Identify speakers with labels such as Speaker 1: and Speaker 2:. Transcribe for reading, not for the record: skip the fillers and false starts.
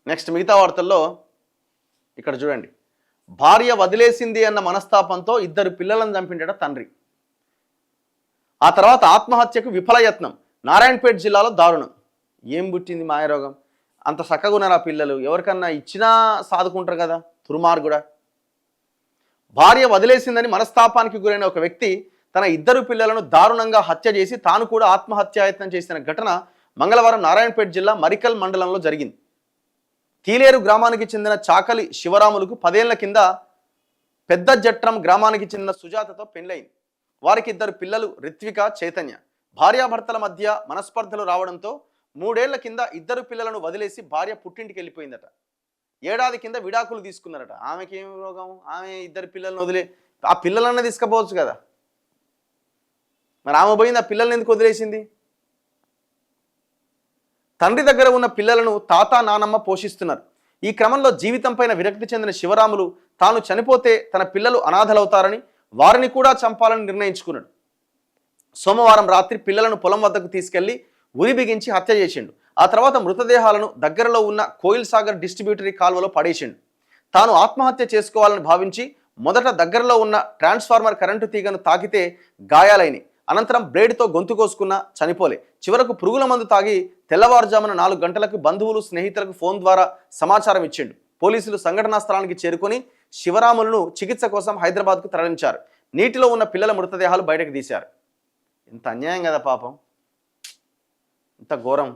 Speaker 1: Next మిగతా వార్తల్లో ఇక్కడ చూడండి. భార్య వదిలేసింది అన్న మనస్తాపంతో 2 పిల్లలను చంపిండట తండ్రి. ఆ తర్వాత ఆత్మహత్యకు విఫలయత్నం. నారాయణపేట జిల్లాలో దారుణం. ఏం పుట్టింది మాయరోగం? అంత చక్కగా ఉన్నారు ఆ పిల్లలు, ఎవరికన్నా ఇచ్చినా సాదుకుంటారు కదా, దుర్మార్గుడా. భార్య వదిలేసిందని మనస్తాపానికి గురైన ఒక వ్యక్తి తన 2 పిల్లలను దారుణంగా హత్య చేసి తాను కూడా ఆత్మహత్యాయత్నం చేసిన ఘటన మంగళవారం నారాయణపేట జిల్లా మరికల్ మండలంలో జరిగింది. తీలేరు గ్రామానికి చెందిన చాకలి శివరాములకు 10 ఏళ్ల కింద పెద్ద జట్రం గ్రామానికి చెందిన సుజాతతో పెళ్లైంది. వారికి 2 పిల్లలు రిత్విక, చైతన్య. భార్యాభర్తల మధ్య మనస్పర్ధలు రావడంతో 3 ఏళ్ల కింద 2 పిల్లలను వదిలేసి భార్య పుట్టింటికి వెళ్ళిపోయిందట. ఏడాది కింద విడాకులు తీసుకున్నారట. ఆమెకి ఏం రోగం? ఆమె 2 పిల్లలను వదిలే ఆ పిల్లలన్నా తీసుకుపోవచ్చు కదా, మరి ఆమె పోయింది, ఆ పిల్లల్ని ఎందుకు వదిలేసింది? తండ్రి దగ్గర ఉన్న పిల్లలను తాత నానమ్మ పోషిస్తున్నారు. ఈ క్రమంలో జీవితం పైన విరక్తి చెందిన శివరాములు తాను చనిపోతే తన పిల్లలు అనాథలవుతారని వారిని కూడా చంపాలని నిర్ణయించుకున్నాడు. సోమవారం రాత్రి పిల్లలను పొలం వద్దకు తీసుకెళ్లి ఉరి బిగించి హత్య చేసిండు. ఆ తర్వాత మృతదేహాలను దగ్గరలో ఉన్న కోయిల్ సాగర్ డిస్ట్రిబ్యూటరీ కాల్వలో పడేసిండు. తాను ఆత్మహత్య చేసుకోవాలని భావించి మొదట దగ్గరలో ఉన్న ట్రాన్స్ఫార్మర్ కరెంటు తీగను తాకితే గాయాలైనవి. అనంతరం బ్లేడ్తో గొంతు కోసుకున్న చనిపోలే. చివరకు పురుగుల మందు తాగి తెల్లవారుజామున 4 గంటలకు బంధువులు స్నేహితులకు ఫోన్ ద్వారా సమాచారం ఇచ్చిండు. పోలీసులు సంఘటనా స్థలానికి చేరుకొని శివరాములను చికిత్స కోసం హైదరాబాద్కు తరలించారు. నీటిలో ఉన్న పిల్లల మృతదేహాలు బయటకు తీశారు. ఎంత అన్యాయం కదా పాపం, ఇంత ఘోరం.